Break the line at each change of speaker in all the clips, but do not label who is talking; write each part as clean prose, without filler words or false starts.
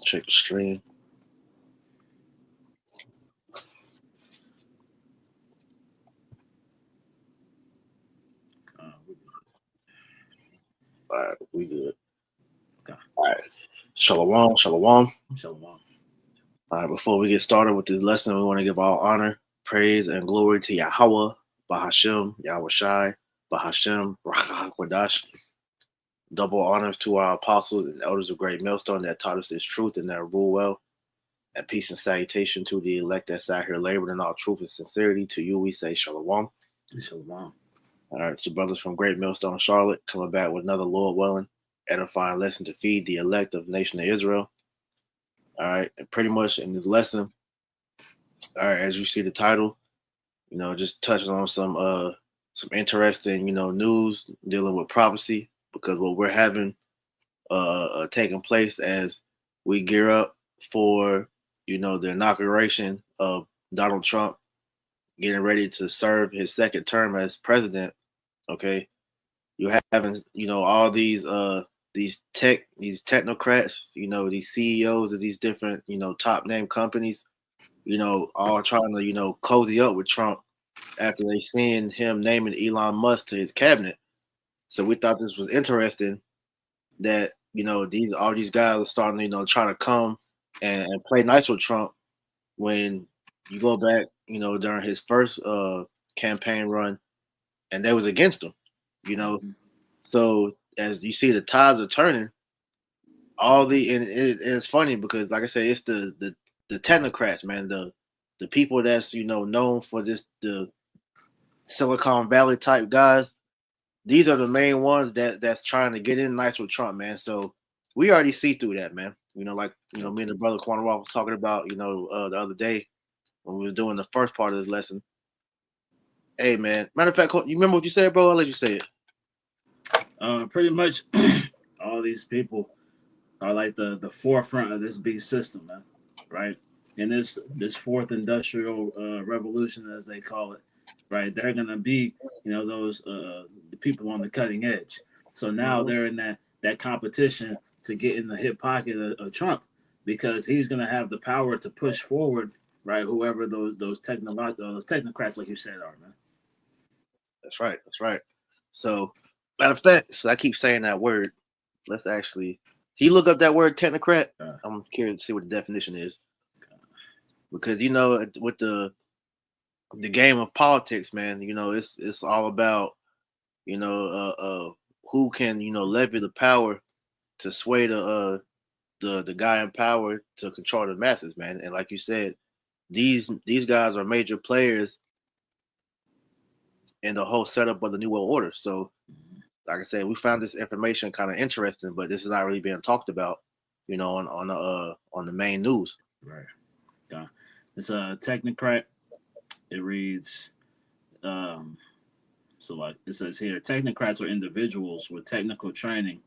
Check the stream. All right, we good.
Okay.
All right. Shalom, shalom.
Shalom.
All right, before we get started with this lesson, we want to give all honor, praise, and glory to Yahweh, Bahashem, Yahweh Shai, Bahashem, Rahakakwadash. Double honors to our apostles and elders of Great Millstone that taught us this truth and that rule well. And peace and salutation to the elect that's out here laboring in all truth and sincerity. To you, we say shalom.
Shalom.
All right, so brothers from Great Millstone, Charlotte, coming back with another Lord willing, edifying lesson to feed the elect of the nation of Israel. All right, and pretty much in this lesson, all right, as you see the title, just touching on some interesting, news dealing with prophecy, because what we're having taking place as we gear up for, the inauguration of Donald Trump getting ready to serve his second term as president. Okay, you're having, all these technocrats, these CEOs of these different, top name companies, all trying to, cozy up with Trump after they seen him naming Elon Musk to his cabinet. So we thought this was interesting that, all these guys are starting, trying to come and play nice with Trump when you go back, during his first campaign run, and they was against him, So as you see, the tides are turning. And it's funny because, like I said, it's the technocrats, man, the people that's known for the Silicon Valley type guys. These are the main ones that's trying to get in nice with Trump, man. So we already see through that, man. Like me and the brother Quan was talking about, the other day when we was doing the first part of this lesson. Hey, man. Matter of fact, you remember what you said, bro? I'll let you say
it. Pretty much, all these people are like the forefront of this beast system, man. Right? And this fourth industrial revolution, as they call it, right? They're gonna be, those the people on the cutting edge. So now they're in that competition to get in the hip pocket of Trump, because he's gonna have the power to push forward, right? Whoever those technocrats, like you said, are, man.
That's right. That's right. So, matter of fact, so I keep saying that word. Let's actually. Can you look up that word technocrat? I'm curious to see what the definition is. Because with the game of politics, man, it's all about who can levy the power to sway the guy in power to control the masses, man. And like you said, these guys are major players in the whole setup of the New World Order. So, like I said, we found this information kind of interesting, but this is not really being talked about, on the main news.
Right. Yeah. It's a technocrat. It reads, so like it says here, technocrats are individuals with technical training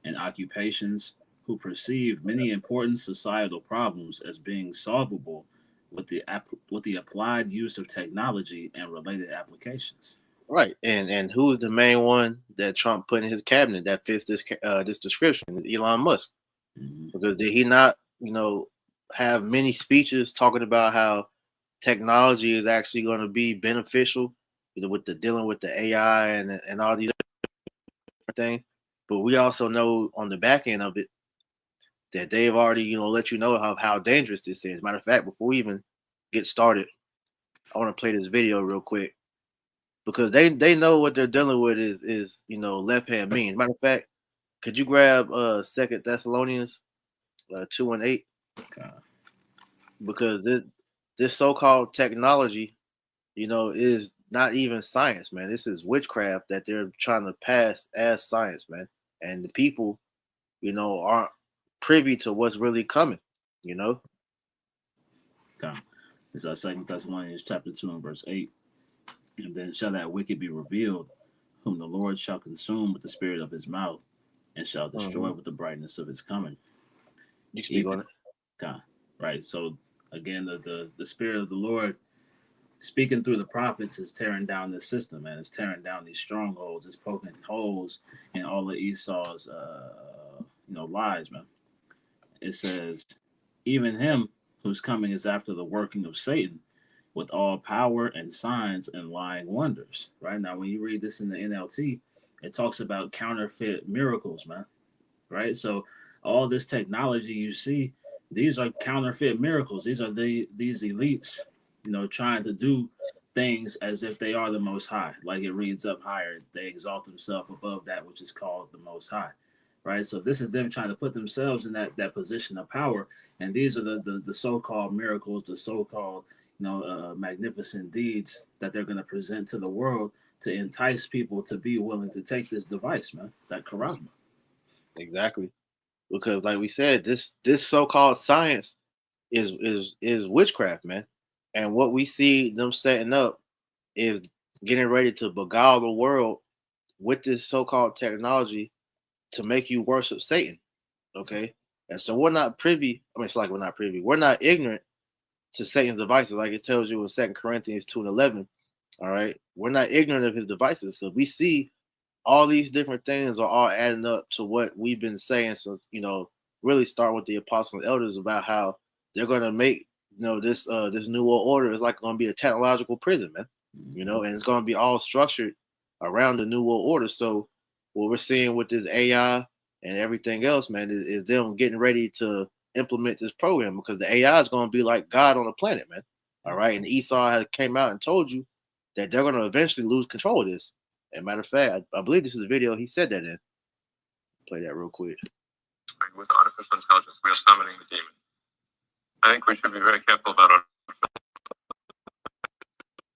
and occupations who perceive many important societal problems as being solvable with the applied use of technology and related applications.
Right, and who's the main one that Trump put in his cabinet that fits this description? Elon Musk.
Mm-hmm.
Because did he not, have many speeches talking about how technology is actually going to be beneficial, with the dealing with the AI and all these things? But we also know on the back end of it that they've already, let you know how dangerous this is. Matter of fact, before we even get started, I want to play this video real quick, because they know what they're dealing with is left hand means. Matter of fact, could you grab 2 Thessalonians 2:8?
Okay.
Because this so-called technology, is not even science, man. This is witchcraft that they're trying to pass as science, man. And the people, aren't privy to what's really coming,
Okay. It's 2 Thessalonians chapter 2 and verse 8. And then shall that wicked be revealed, whom the Lord shall consume with the spirit of his mouth, and shall destroy with the brightness of his coming.
You speak on it.
Okay. Right. So again, the spirit of the Lord speaking through the prophets is tearing down this system, man. It's tearing down these strongholds. It's poking holes in all of Esau's lies, man. It says Even him whose coming is after the working of Satan, with all power and signs and lying wonders. Right now, when you read this in the NLT, it talks about counterfeit miracles, man. Right, so all this technology you see, these are counterfeit miracles. These are these elites, trying to do things as if they are the most high. Like it reads up higher, they exalt themselves above that which is called the most high. Right, so this is them trying to put themselves in that position of power, and these are the so-called miracles, the so-called magnificent deeds that they're going to present to the world to entice people to be willing to take this device, man, that corrupt.
Exactly. Because like we said, this so-called science is witchcraft, man. And what we see them setting up is getting ready to beguile the world with this so-called technology to make you worship Satan. Okay. And so we're not privy. I mean, it's like we're not privy. We're not ignorant to Satan's devices, like it tells you in 2 Corinthians 2:11. All right. We're not ignorant of his devices because we see all these different things are all adding up to what we've been saying since, really start with the apostles and elders about how they're gonna make this new world order is like gonna be a technological prison, man. And it's gonna be all structured around the new world order. So what we're seeing with this AI and everything else, man, is them getting ready to implement this program because the AI is gonna be like God on the planet, man. All right. And Esau has came out and told you that they're gonna eventually lose control of this. As a matter of fact, I believe this is a video he said that in. Play that real quick.
With artificial intelligence, we are summoning the demon. I think we should be very careful about artificial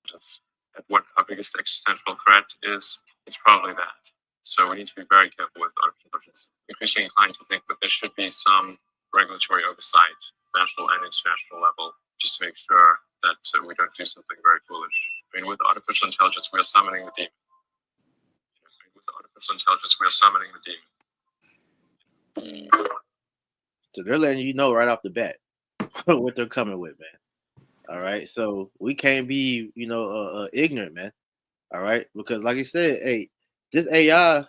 intelligence. If what our biggest existential threat is, it's probably that. So we need to be very careful with artificial intelligence. Increasingly inclined to think that there should be some regulatory oversight, national and international level, just to make sure that we don't do something very foolish. I mean, with artificial intelligence, we are summoning the demon. With artificial intelligence, we are summoning the demon.
So they're letting you know right off the bat what they're coming with, man. All right, so we can't be, ignorant, man. All right, because like I said, hey, this AI,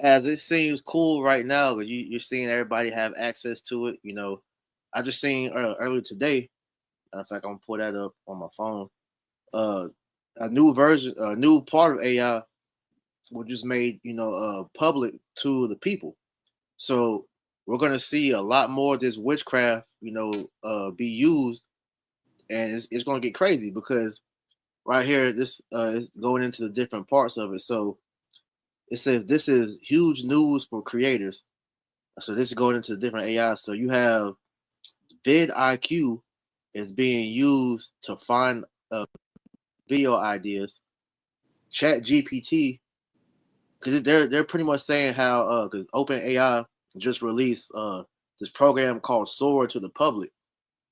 as it seems cool right now, because you're seeing everybody have access to it. I just seen earlier today. In fact, I'm gonna pull that up on my phone. A new version, a new part of AI was just made, public to the people. So we're gonna see a lot more of this witchcraft, be used, and it's gonna get crazy because right here, this is going into the different parts of it. So it says this is huge news for creators. So this is going into the different AI. So you have vidIQ is being used to find video ideas. Chat GPT, because they're pretty much saying how because OpenAI just released this program called Sora to the public,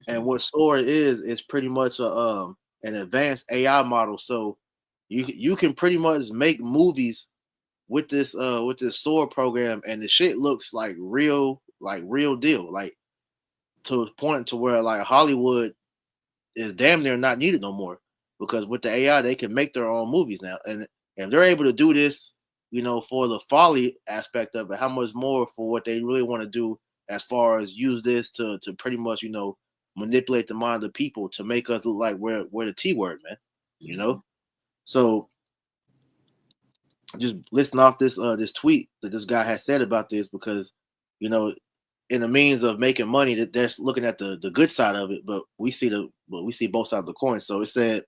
and what Sora is pretty much an advanced AI model. So you can pretty much make movies with this Sora program, and the shit looks like real deal, like to a point to where like Hollywood is damn near not needed no more because with the AI they can make their own movies now, and they're able to do this, for the folly aspect of it. How much more for what they really want to do as far as use this to pretty much manipulate the mind of people to make us look like we're the T word, man. So just listen off this tweet that this guy has said about this because in the means of making money that they're looking at the good side of it, but we see both sides of the coin. So it said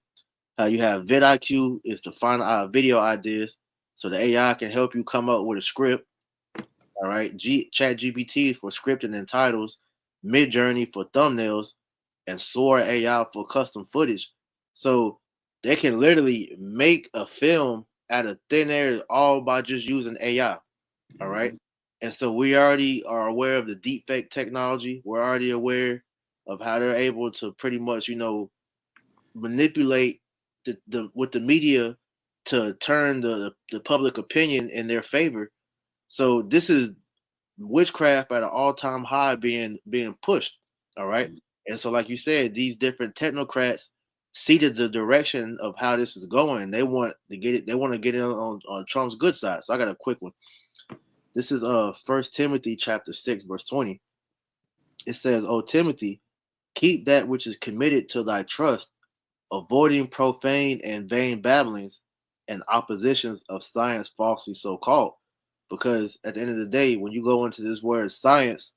how you have vidIQ is to find video ideas, so the AI can help you come up with a script. All right, Chat GPT for scripting and titles, Midjourney for thumbnails, and Sora AI for custom footage. So they can literally make a film out of thin air all by just using AI. All right. And so we already are aware of the deepfake technology. We're already aware of how they're able to pretty much, manipulate with the media to turn the public opinion in their favor. So this is witchcraft at an all-time high being pushed. All right. And so, like you said, these different technocrats seeded the direction of how this is going. They want to get it, they want to get in on Trump's good side. So I got a quick one. This is 1 Timothy chapter 6, verse 20. It says, "O Timothy, keep that which is committed to thy trust, avoiding profane and vain babblings and oppositions of science falsely so called." Because at the end of the day, when you go into this word science,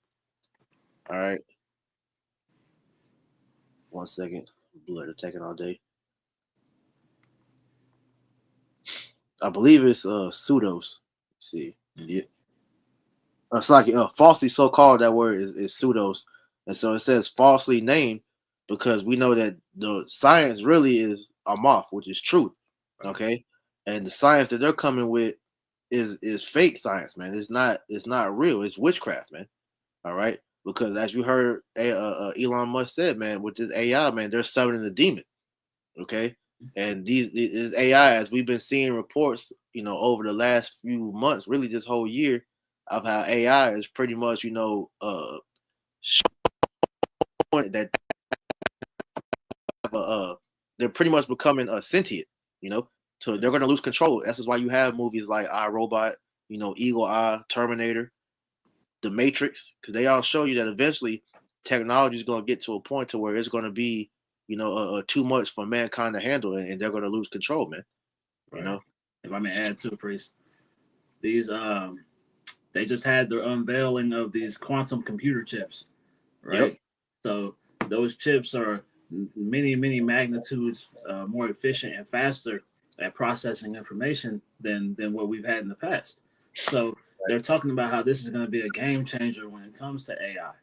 all right, 1 second, blood attacking all day. I believe it's pseudos. Let's see, yeah, it's like falsely so called. That word is pseudos, and so it says falsely named because we know that the science really is amoth, which is truth. Okay, and the science that they're coming with is fake science, man. It's not real. It's witchcraft, man. All right, because as you heard, Elon Musk said, man, with this AI, man, they're summoning the demon. Okay, and this AI, as we've been seeing reports, over the last few months, really this whole year, of how AI is pretty much, showing that they're pretty much becoming sentient. So they're going to lose control. That's just why you have movies like I Robot, Eagle Eye, Terminator, The Matrix, because they all show you that eventually technology is going to get to a point to where it's going to be, too much for mankind to handle, and they're going to lose control, man. You
Right.
know,
If I may add to Priest, these they just had the unveiling of these quantum computer chips,
yep,
right? So those chips are many magnitudes more efficient and faster at processing information than what we've had in the past. So they're talking about how this is going to be a game changer when it comes to AI,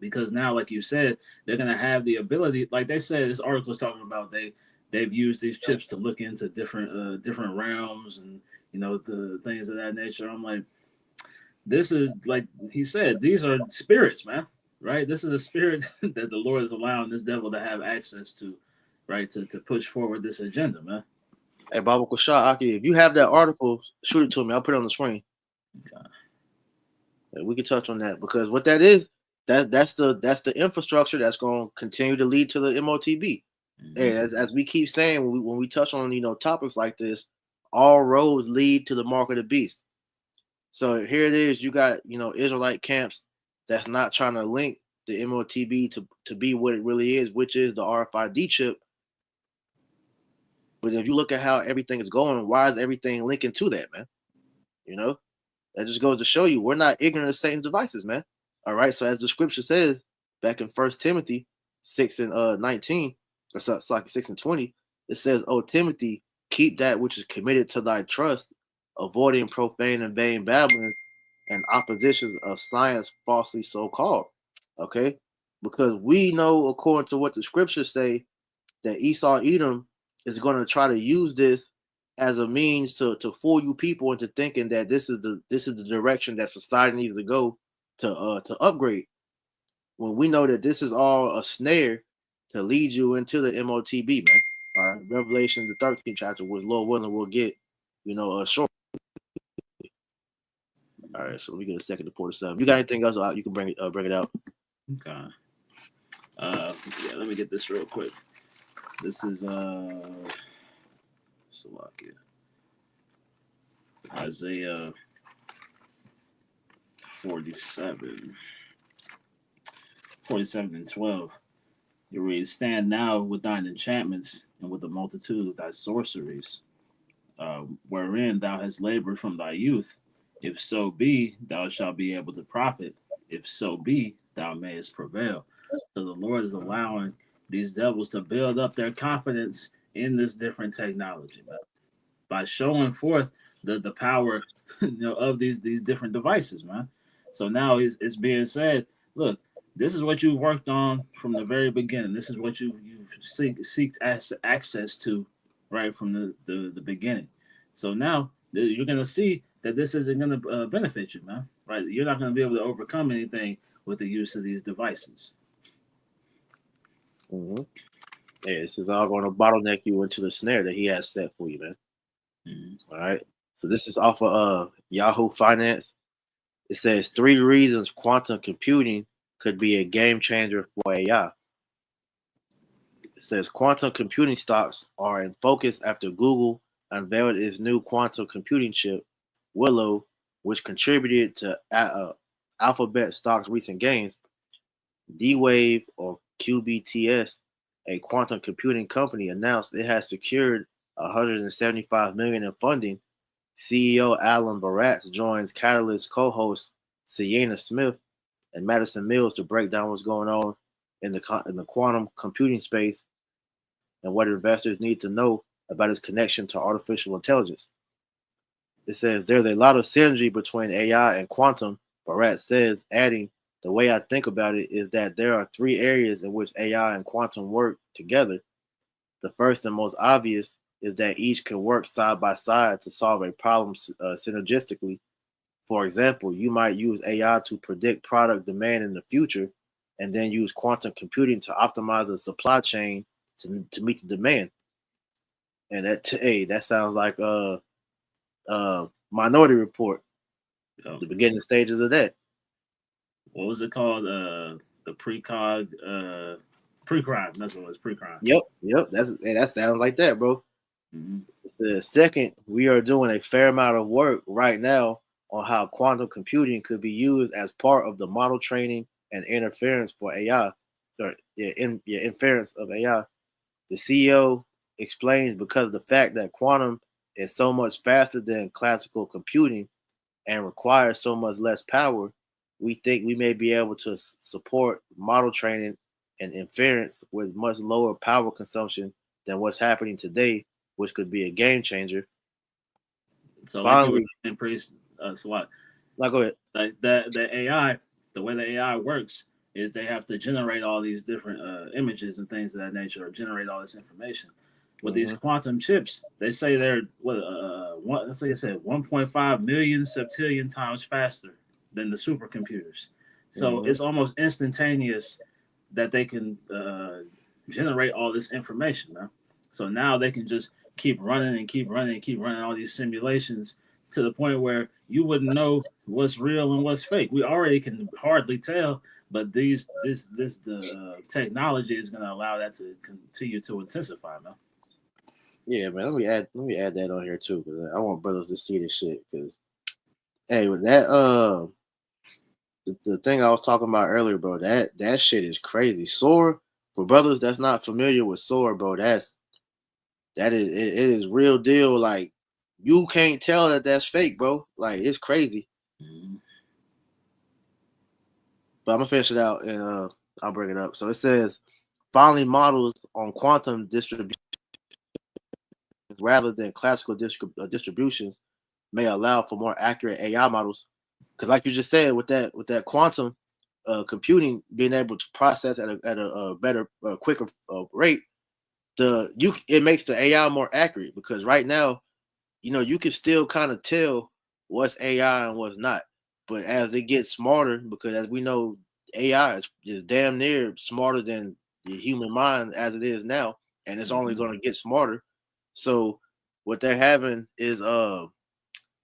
because now, like you said, they're going to have the ability. Like they said, this article is talking about they've used these chips to look into different realms and the things of that nature. I'm like, this is like he said, these are spirits, man. Right? This is a spirit that the Lord is allowing this devil to have access to, right? To push forward this agenda, man.
hey, Baba Kushah, Aki, if you have that article, shoot it to me. I'll put it on the screen.
Okay.
We can touch on that because what that is, that's the infrastructure that's going to continue to lead to the MOTB.
Mm-hmm.
And as we keep saying, when we touch on topics like this, all roads lead to the mark of the beast. So here it is. You got Israelite camps that's not trying to link the MOTB to be what it really is, which is the RFID chip. But if you look at how everything is going, why is everything linking to that, man? You know, that just goes to show you we're not ignorant of Satan's devices, man. All right. So as the scripture says back in 1 Timothy 6:19, or it's like 6:20, it says, "O Timothy, keep that which is committed to thy trust, avoiding profane and vain babblings and oppositions of science falsely so called." Okay, because we know according to what the scriptures say that Esau Edom is going to try to use this as a means to fool you people into thinking that this is the direction that society needs to go to upgrade. When we know that this is all a snare to lead you into the MOTB, man. All right, Revelation the 13th chapter, which Lord willing we'll get, short. All right, so let me get a second to pour this up. You got anything else out? You can bring it out.
Okay. Yeah, let me get this real quick. This is Salakia. Isaiah 47. 47:12. You read, "Stand now with thine enchantments and with the multitude of thy sorceries, wherein thou hast labored from thy youth. If so be, thou shalt be able to profit. If so be, thou mayest prevail." So the Lord is allowing these devils to build up their confidence in this different technology, man, by showing forth the power of these different devices, man. So now it's being said, look, this is what you've worked on from the very beginning. This is what you've seeked access to right from the beginning. So now you're gonna see that this isn't gonna benefit you, man. Right? You're not gonna be able to overcome anything with the use of these devices.
Mm-hmm. Yeah, this is all going to bottleneck you into the snare that he has set for you, man.
Mm-hmm.
All right. So this is off of Yahoo Finance. It says 3 reasons quantum computing could be a game changer for AI. It says quantum computing stocks are in focus after Google unveiled its new quantum computing chip, Willow, which contributed to Alphabet stock's recent gains. D-Wave, or QBTS, a quantum computing company, announced it has secured 175 million in funding. CEO Alan Baratz joins Catalyst co-host Sienna Smith and Madison Mills to break down what's going on in the quantum computing space and what investors need to know about its connection to artificial intelligence. It says there's a lot of synergy between AI and quantum, Barat says, adding, the way I think about it is that there are three areas in which AI and quantum work together. The first and most obvious is that each can work side by side to solve a problem synergistically. For example, you might use AI to predict product demand in the future and then use quantum computing to optimize the supply chain to meet the demand. And that sounds like Minority Report,
So,
the beginning stages of that.
what was it called? The precog, pre-crime. That's what it was. Pre-crime.
Yep. That sounds like that, bro.
Mm-hmm.
The second, we are doing a fair amount of work right now on how quantum computing could be used as part of the model training and interference for AI, inference of AI. The CEO explains because of the fact that quantum is so much faster than classical computing and requires so much less power, we think we may be able to support model training and inference with much lower power consumption than what's happening today, which could be a game changer.
So, like you were
Finally,
saying, priest, Salak,
now go ahead.
like the AI, the way the AI works is they have to generate all these different images and things of that nature, or generate all this information. With these
Mm-hmm.
quantum chips, they say they're let's say I said 1.5 million septillion times faster than the supercomputers. So
Mm-hmm.
it's almost instantaneous that they can generate all this information now. So now they can just keep running and keep running and keep running all these simulations to the point where you wouldn't know what's real and what's fake. We already can hardly tell, but the technology is going to allow that to continue to intensify, man.
Yeah, man. Let me add that on here too, because I want brothers to see this shit. Because hey, with that the thing I was talking about earlier, bro, that shit is crazy. Soar, for brothers that's not familiar with Soar, bro, it is real deal. Like, you can't tell that that's fake, bro. Like, it's crazy.
Mhm.
But I'm gonna finish it out and I'll bring it up. So it says finally models on quantum distributions rather than classical distributions may allow for more accurate AI models. Because like you just said, with that quantum computing being able to process at a better, quicker rate, it makes the AI more accurate. Because right now, you can still kind of tell what's AI and what's not. But as they get smarter, because as we know, AI is damn near smarter than the human mind as it is now, and it's only
Mhm.
going to get smarter. So what they're having is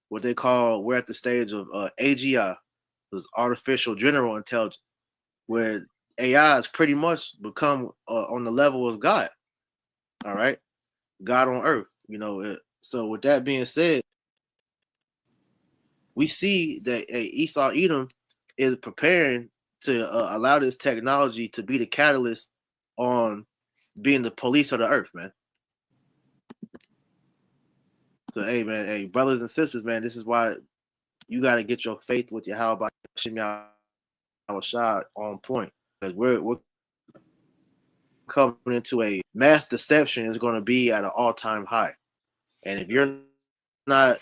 what they call, we're at the stage of AGI, is artificial general intelligence, where AI has pretty much become on the level of God. All right, God on earth. So with that being said, we see that Esau Edom is preparing to allow this technology to be the catalyst on being the police of the earth, man. So, hey, man, hey, brothers and sisters, man, this is why you got to get your faith with your how about Shimei shot on point, because we're coming into a mass deception is going to be at an all-time high, and if you're not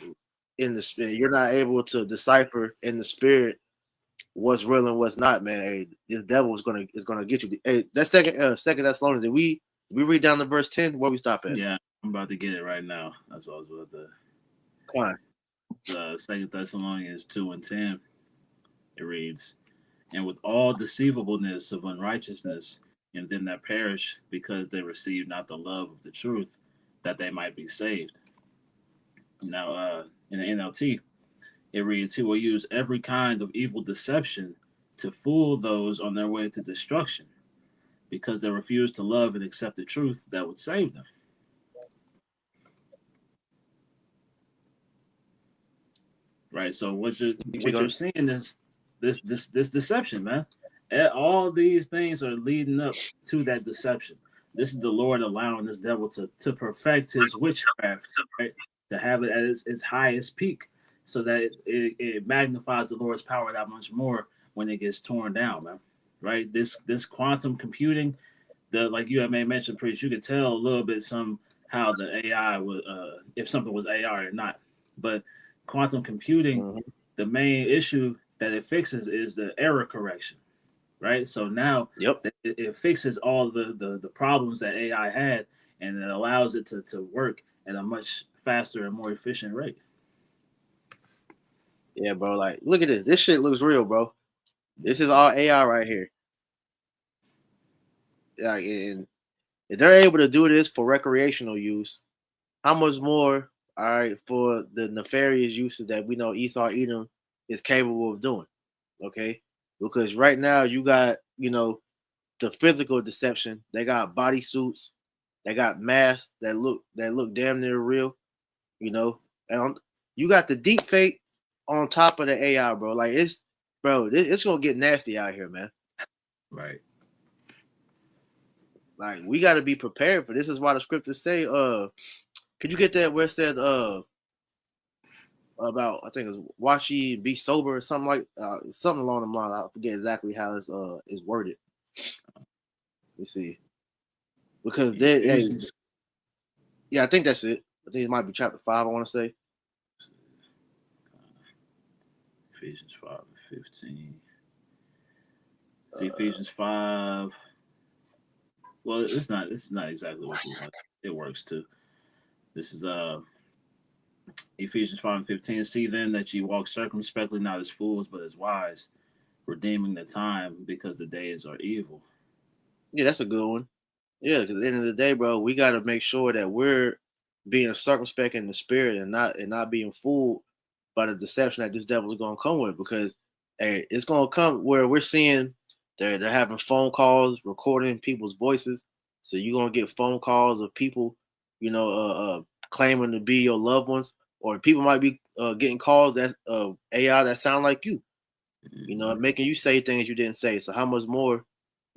in the spirit, you're not able to decipher in the spirit what's real and what's not, man. Hey, this devil is gonna get you. Hey, that second Thessalonians, did we read down to verse 10? Where we stop at?
Yeah, I'm about to get it right now. That's what I was about to.
Come on.
Second Thessalonians 2:10. It reads, "And with all deceivableness of unrighteousness in them that perish, because they receive not the love of the truth, that they might be saved." Now, in the NLT, it reads, "He will use every kind of evil deception to fool those on their way to destruction, because they refuse to love and accept the truth that would save them." Right. So what you're seeing is this deception, man. All these things are leading up to that deception. This is the Lord allowing this devil to perfect his witchcraft, right? To have it at its highest peak, so that it magnifies the Lord's power that much more when it gets torn down, man. Right? This quantum computing, the like you had mentioned, priest, you could tell a little bit some how the AI was, if something was AI or not. But quantum computing, the main issue that it fixes is the error correction, right? So now
Yep.
it fixes all the problems that AI had, and it allows it to work at a much faster and more efficient rate.
Yeah, bro. Like, look at this. This shit looks real, bro. This is all AI right here. Like, and if they're able to do this for recreational use, how much more, all right, for the nefarious uses that we know Esau Edom is capable of doing? Okay, because right now you got, the physical deception. They got body suits, they got masks that look damn near real, and you got the deep fake on top of the AI, bro. Like it's gonna get nasty out here, man.
Right.
Like we got to be prepared for this. Is why the scriptures say, could you get that where it said, about, I think it was watch ye be sober or something like something along the line. I forget exactly how it's worded. Let me see, because they, hey, yeah, I think that's it. I think it might be chapter 5. I want to say
Ephesians 5:15. See Ephesians 5. Well, it's not. This is not exactly what you want. It works too. This is Ephesians 5:15. See then that ye walk circumspectly, not as fools, but as wise, redeeming the time, because the days are evil.
yeah, that's a good one. Yeah, because at the end of the day, bro, we got to make sure that we're being circumspect in the spirit and not being fooled by the deception that this devil is going to come with. Because hey, it's going to come where we're seeing they're having phone calls, recording people's voices. So you're going to get phone calls of people, claiming to be your loved ones, or people might be getting calls that AI that sound like you, making you say things you didn't say. So how much more,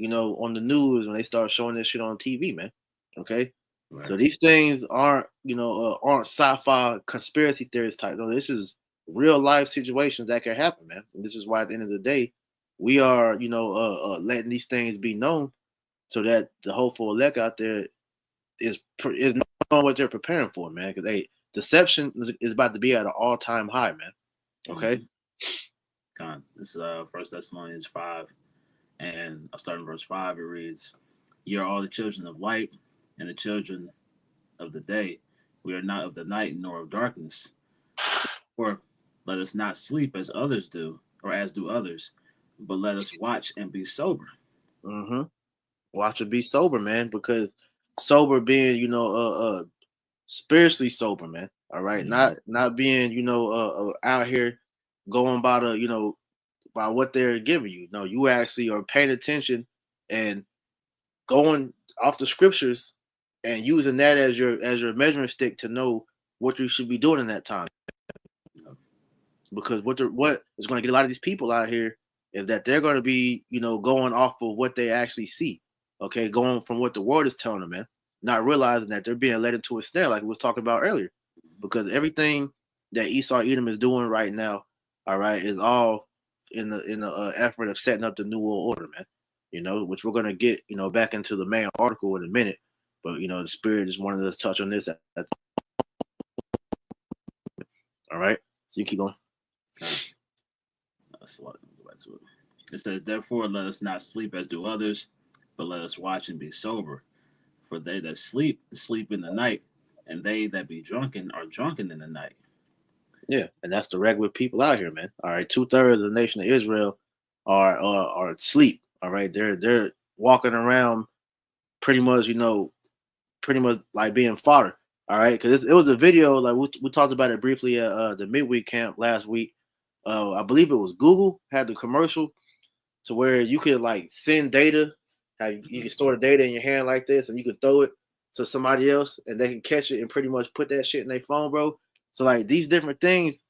on the news when they start showing this shit on TV, man? Okay,
Right.
so these things aren't sci-fi conspiracy theories type. No, this is real life situations that can happen, man. And this is why at the end of the day, we are, letting these things be known so that the hopeful elect out there is knowing what they're preparing for, man. Because deception is about to be at an all-time high, man. Okay.
This is 1 Thessalonians 5, and I'll start in verse 5. It reads, "Ye are all the children of light, and the children of the day. We are not of the night, nor of darkness. Or let us not sleep as others do, or as do others, but let us watch and be sober."
Mm-hmm. Watch it be sober, man, because sober being, spiritually sober, man. All right? Not being, out here going by the, by what they're giving you. No, you actually are paying attention and going off the scriptures and using that as your measuring stick to know what you should be doing in that time. Because what is going to get a lot of these people out here is that they're going to be, going off of what they actually see. Okay, going from what the world is telling them, man, not realizing that they're being led into a snare, like we was talking about earlier. Because everything that Esau Edom is doing right now, all right, is all in the effort of setting up the New World Order, man. Which we're gonna get, back into the main article in a minute. But the Spirit just wanted to touch on this. All right, so you keep going.
That's a lot. Go back to it. It says, "Therefore, let us not sleep as do others, but let us watch and be sober. For they that sleep, sleep in the night, and they that be drunken are drunken in the night."
Yeah, and that's the regular people out here, man. All right, 2/3 of the nation of Israel are asleep. All right, they're walking around pretty much, pretty much like being fodder. All right, because it was a video like we talked about it briefly at the midweek camp last week. I believe it was Google had the commercial to where you could like send data, how you can store the data in your hand like this, and you can throw it to somebody else, and they can catch it and pretty much put that shit in their phone, bro. So like these different things,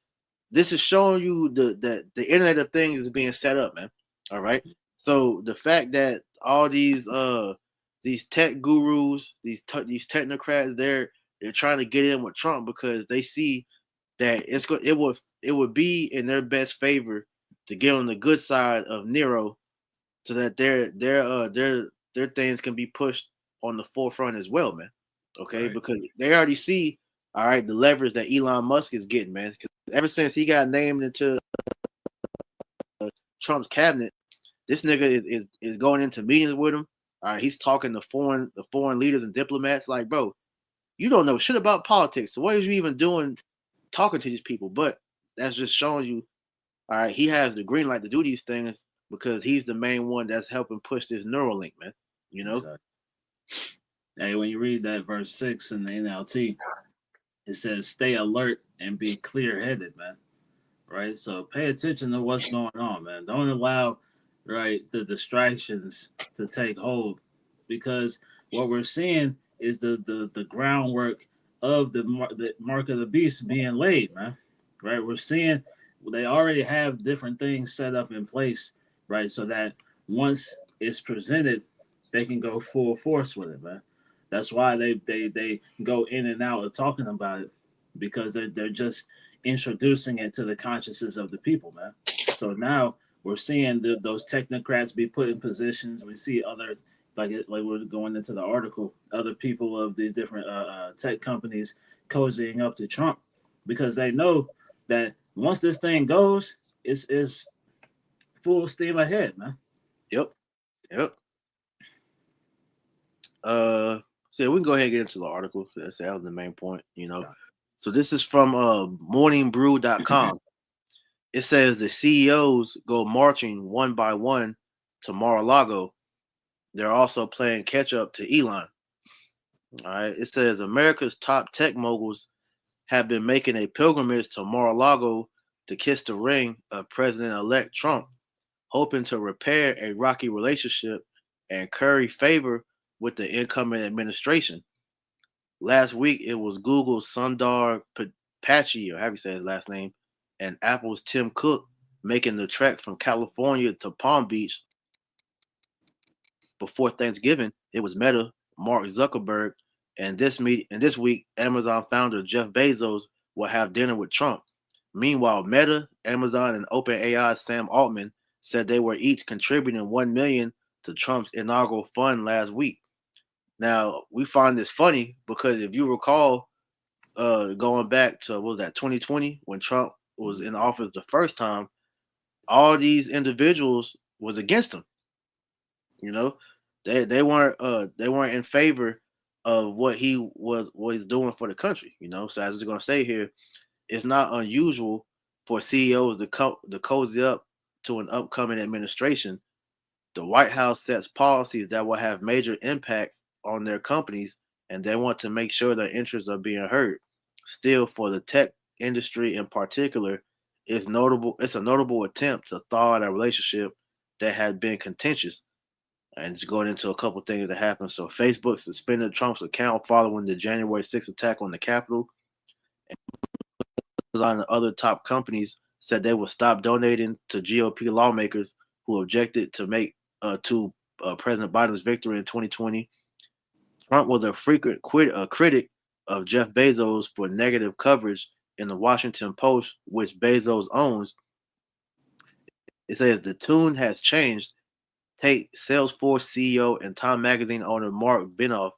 this is showing you that the Internet of Things is being set up, man. All right. So the fact that all these tech gurus, these technocrats, they're trying to get in with Trump because they see that it would be in their best favor to get on the good side of Nero, so that their things can be pushed on the forefront as well, man. Okay,
Right.
because they already see, all right, the leverage that Elon Musk is getting, man. 'Cause ever since he got named into Trump's cabinet, this nigga is going into meetings with him. All right, he's talking to foreign leaders and diplomats. Like, bro, you don't know shit about politics. So what is you even doing talking to these people? But that's just showing you, all right, he has the green light to do these things because he's the main one that's helping push this Neuralink, man. You know?
Exactly. Hey, when you read that verse 6 in the NLT, it says, "Stay alert and be clear-headed, man." Right. So pay attention to what's going on, man. Don't allow the distractions to take hold, because what we're seeing is the groundwork of the mark of the beast being laid, man. Right. We're seeing they already have different things set up in place, right, so that once it's presented, they can go full force with it, man. That's why they go in and out of talking about it, because they're just introducing it to the consciousness of the people, man. So now we're seeing those technocrats be put in positions. We see other, like we're going into the article, other people of these different tech companies cozying up to Trump, because they know that once this thing goes, it's full steam ahead, man.
Yep. Yep. So we can go ahead and get into the article. That was the main point, you know. So this is from morningbrew.com. It says the CEOs go marching one by one to Mar-a-Lago. They're also playing catch up to Elon. All right. It says America's top tech moguls have been making a pilgrimage to Mar-a-Lago to kiss the ring of President-elect Trump, hoping to repair a rocky relationship and curry favor with the incoming administration. Last week, it was Google's Sundar Pichai, or how you say his last name, and Apple's Tim Cook making the trek from California to Palm Beach. Before Thanksgiving, it was Meta, Mark Zuckerberg, and this week, Amazon founder Jeff Bezos will have dinner with Trump. Meanwhile, Meta, Amazon, and OpenAI Sam Altman said they were each contributing $1 million to Trump's inaugural fund last week. Now, we find this funny because if you recall, going back to, what was that, 2020, when Trump was in office the first time, all these individuals was against him. You know, they weren't in favor of what he was doing for the country. You know, so as I'm going to say here, it's not unusual for CEOs to cozy up to an upcoming administration. The White House sets policies that will have major impacts on their companies, and they want to make sure their interests are being heard. Still, for the tech industry in particular, it's a notable attempt to thaw out a relationship that had been contentious. And it's going into a couple things that happened. So Facebook suspended Trump's account following the January 6th attack on the Capitol. Amazon and other top companies said they would stop donating to GOP lawmakers who objected to President Biden's victory in 2020. Trump was a frequent critic of Jeff Bezos for negative coverage in the Washington Post, which Bezos owns. It says the tune has changed. Take Salesforce CEO and Time Magazine owner Mark Benioff,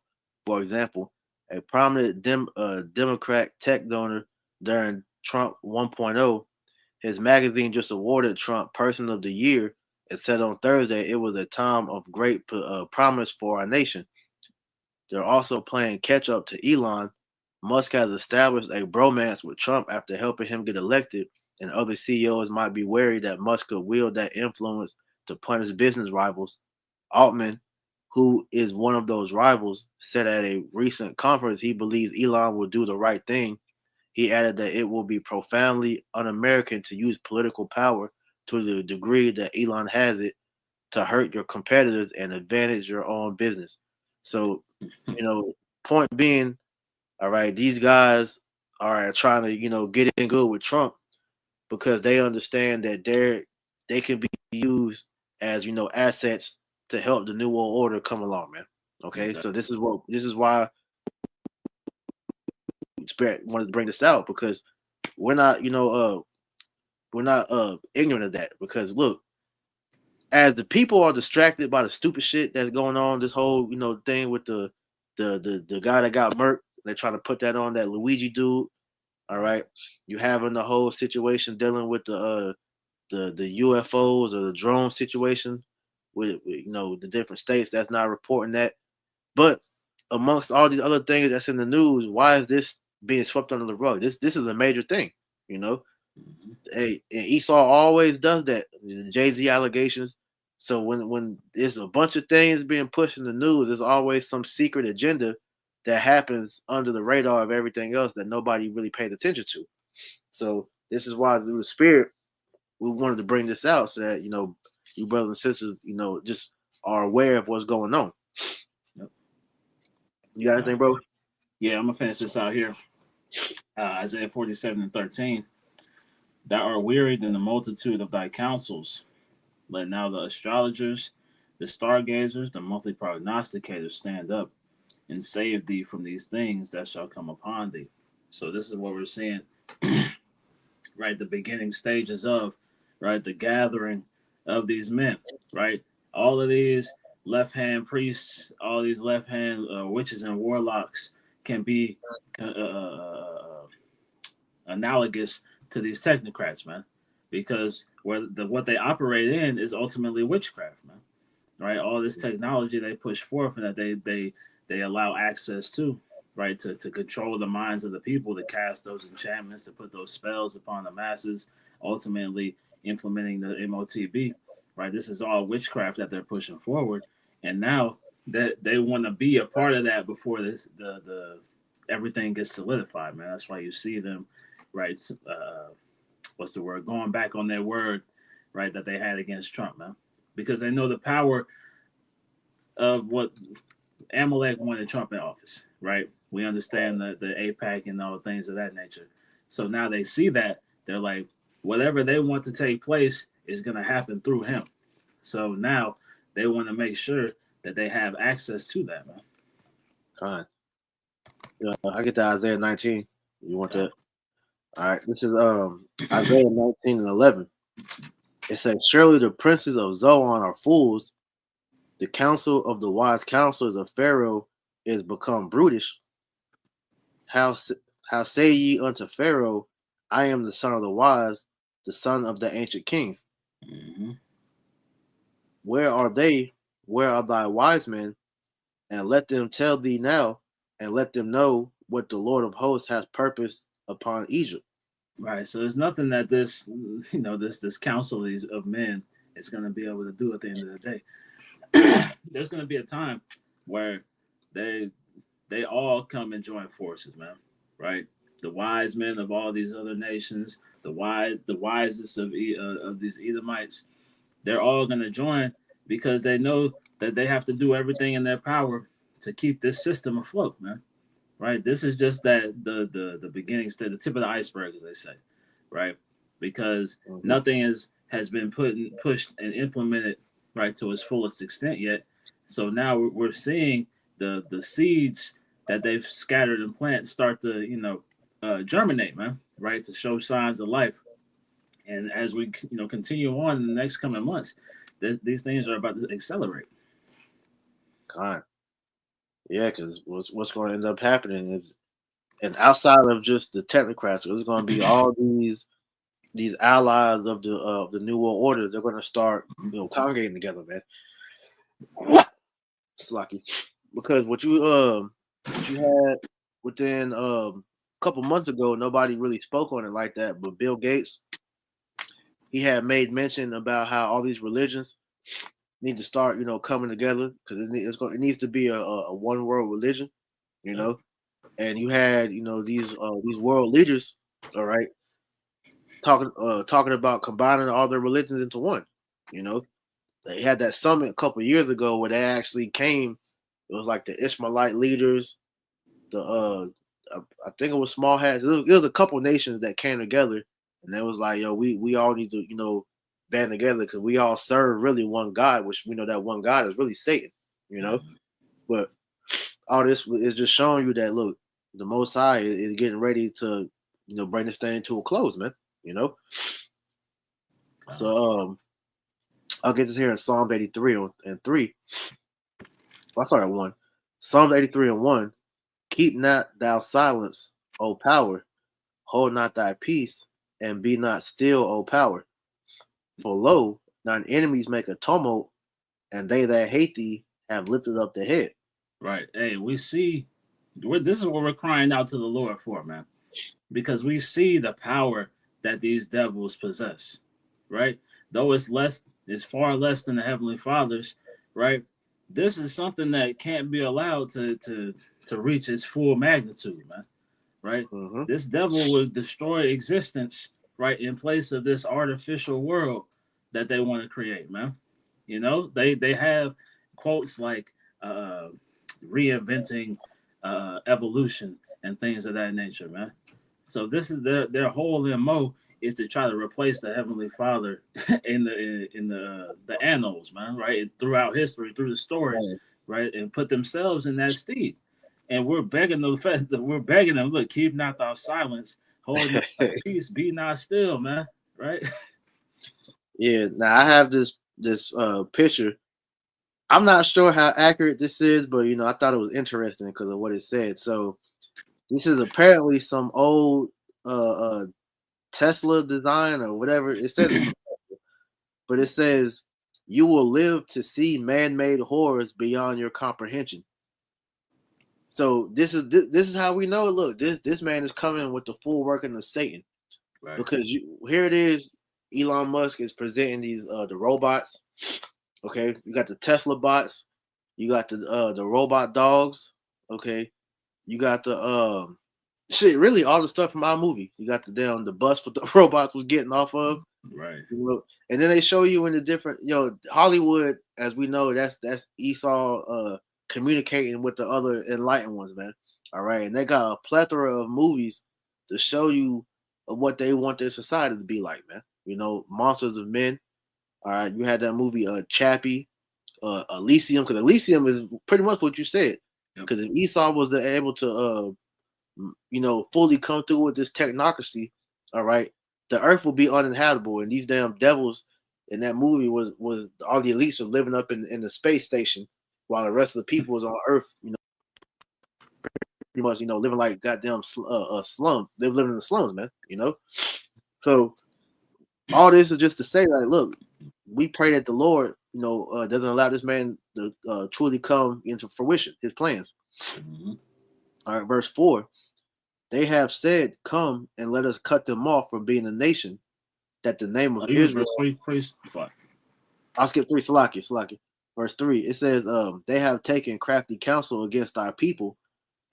for example, a prominent Democrat tech donor during Trump 1.0. His magazine just awarded Trump Person of the Year and said on Thursday it was a time of great promise for our nation. They're also playing catch up to Elon. Musk has established a bromance with Trump after helping him get elected, and other CEOs might be wary that Musk could wield that influence to punish business rivals. Altman, who is one of those rivals, said at a recent conference he believes Elon will do the right thing. He added that it will be profoundly un American to use political power to the degree that Elon has it to hurt your competitors and advantage your own business. So, point being, all right, these guys are trying to, get in good with Trump because they understand that they can be used as assets to help the New World Order come along, man. Okay,
Exactly.
so this is why Spirit wanted to bring this out, because we're not ignorant of that, because look, as the people are distracted by the stupid shit that's going on, this whole thing with the guy that got murked, they're trying to put that on that Luigi dude. All right, you having the whole situation dealing with the UFOs or the drone situation with the different states that's not reporting that. But amongst all these other things that's in the news, why is this being swept under the rug? This is a major thing, you know.
Mm-hmm.
Hey, and Esau always does that. The Jay-Z allegations. So when there's a bunch of things being pushed in the news, there's always some secret agenda that happens under the radar of everything else that nobody really pays attention to. So this is why through the Spirit we wanted to bring this out, so that you brothers and sisters just are aware of what's going on.
Yep.
You got anything, bro?
Yeah, I'm gonna finish this out here. Isaiah 47:13. Thou art wearied in the multitude of thy counsels. Let now the astrologers, the stargazers, the monthly prognosticators stand up and save thee from these things that shall come upon thee. So this is what we're seeing, right? The beginning stages of, right, the gathering of these men, right? All of these left hand priests, all these left hand witches and warlocks can be analogous to these technocrats, man, because what they operate in is ultimately witchcraft, man. Right, all this technology they push forth and that they allow access to, right, to control the minds of the people, to cast those enchantments, to put those spells upon the masses, ultimately implementing the MOTB. Right, this is all witchcraft that they're pushing forward, and now that they want to be a part of that before the everything gets solidified, man. That's why you see them, right? What's the word? Going back on their word, right, that they had against Trump, man, because they know the power of what Amalek wanted Trump in office, right? We understand the APAC and all things of that nature. So now they see that, they're like, whatever they want to take place is going to happen through him. So now they want to make sure that they have access to that, man.
Fine. I get to Isaiah 19. You want that? All right. This is Isaiah 19:11. It says, "Surely the princes of Zoan are fools. The counsel of the wise counselors of Pharaoh is become brutish. How say ye unto Pharaoh, I am the son of the wise, the son of the ancient kings?
Mm-hmm.
Where are they? Where are thy wise men? And let them tell thee now, and let them know what the Lord of hosts has purposed upon Egypt."
Right. So there's nothing that this council of men is going to be able to do at the end of the day. There's going to be a time where they all come and join forces, man. Right. The wise men of all these other nations, the wisest of these Edomites, they're all going to join because they know that they have to do everything in their power to keep this system afloat, man. Right? This is just that the beginning stage, the tip of the iceberg, as they say, right? Because nothing has been pushed and implemented right to its fullest extent yet. So now we're seeing the seeds that they've scattered and planted start to germinate, man, right? To show signs of life. And as we continue on in the next coming months, these things are about to accelerate.
God. Yeah, because what's going to end up happening is, and outside of just the technocrats, there's going to be all these allies of the New World Order. They're going to start congregating together, man. It's lucky because what you had within a couple months ago, nobody really spoke on it like that. But Bill Gates, he had made mention about how all these religions need to start, coming together, because it needs to be a one world religion, And you had, these world leaders, all right, talking about combining all their religions into one. They had that summit a couple of years ago where they actually came. It was like the Ishmaelite leaders, I think it was small hats. It was a couple nations that came together, and they was like, yo, we all need to, band together because we all serve really one God, which we know that one God is really Satan, you know. But all this is just showing you that look, the Most High is getting ready to, bring this thing to a close, man. You know. So I'll get this here in Psalms 83 and 3. Well, I started 1. Psalms 83 and 1. Keep not thou silence, O power. Hold not thy peace, and be not still, O power. For lo, thine enemies make a tumult, and they that hate thee have lifted up the head.
Right. Hey, we see. This is what we're crying out to the Lord for, man, because we see the power that these devils possess. Right. Though it's far less than the Heavenly Father's. Right. This is something that can't be allowed to reach its full magnitude, man. Right.
Mm-hmm.
This devil will destroy existence, right, in place of this artificial world that they want to create, man. You know, they have quotes like reinventing evolution and things of that nature, man. So this is their whole MO is to try to replace the Heavenly Father in the annals, man, right? Throughout history, through the story, right, and put themselves in that steed. And we're begging them, look, keep not thou silence, hold not thy peace, be not still, man, right?
Yeah. Now I have this picture. I'm not sure how accurate this is, but I thought it was interesting because of what it said. So this is apparently some old Tesla design or whatever. It says, but it says you will live to see man-made horrors beyond your comprehension. So this is how we know. Look, this man is coming with the full working of Satan,
Right.
because here it is. Elon Musk is presenting these the robots. Okay, you got the Tesla bots, you got the robot dogs. Okay, you got the shit. Really, all the stuff from our movie. You got the bus for the robots was getting off of.
Right.
And then they show you in the different, Hollywood, as we know, that's Esau communicating with the other enlightened ones, man. All right, and they got a plethora of movies to show you what they want their society to be like, man. Monsters of Men. All right, you had that movie, Chappie, Elysium, because Elysium is pretty much what you said. Because if Esau was able to, fully come through with this technocracy, all right, the earth will be uninhabitable, and these damn devils in that movie was all the elites were living up in the space station, while the rest of the people was on Earth, pretty much, living like goddamn slum. They're living in the slums, man. So all this is just to say, like, look, we pray that the Lord, doesn't allow this man to truly come into fruition, his plans.
Mm-hmm.
All right, verse 4. They have said, come and let us cut them off from being a nation, that the name of Israel. I'll skip 3, Salaki. Verse 3, it says, they have taken crafty counsel against our people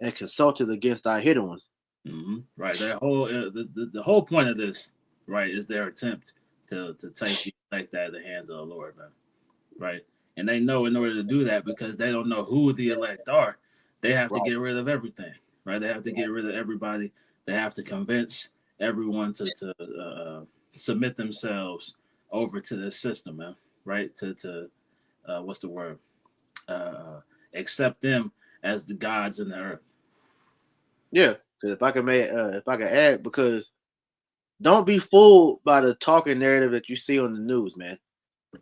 and consulted against our hidden ones.
Mm-hmm. Right. That whole the whole point of this, right, is their attempt to take you like that at the hands of the Lord, man. Right. And they know in order to do that, because they don't know who the elect are, they have to get rid of everything. Right. They have to get rid of everybody. They have to convince everyone to submit themselves over to this system, man. Right. To what's the word? Accept them as the gods in the earth.
Yeah, because if I can add, because don't be fooled by the talking narrative that you see on the news, man.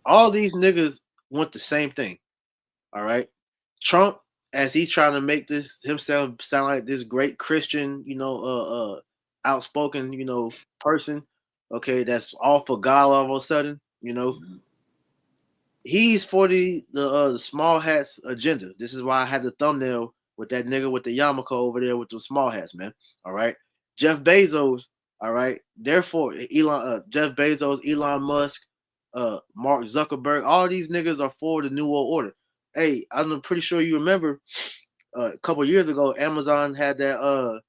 All these niggas want the same thing. All right, Trump, as he's trying to make this himself sound like this great Christian, outspoken, person. Okay, that's all for God all of a sudden,
Mm-hmm.
He's for the small hats agenda. This is why I had the thumbnail with that nigga with the yarmulke over there with the small hats, man. All right, Jeff Bezos. All right, therefore Jeff Bezos, Elon Musk, Mark Zuckerberg, all these niggas are for the New World Order. Hey, I'm pretty sure you remember a couple years ago, Amazon had that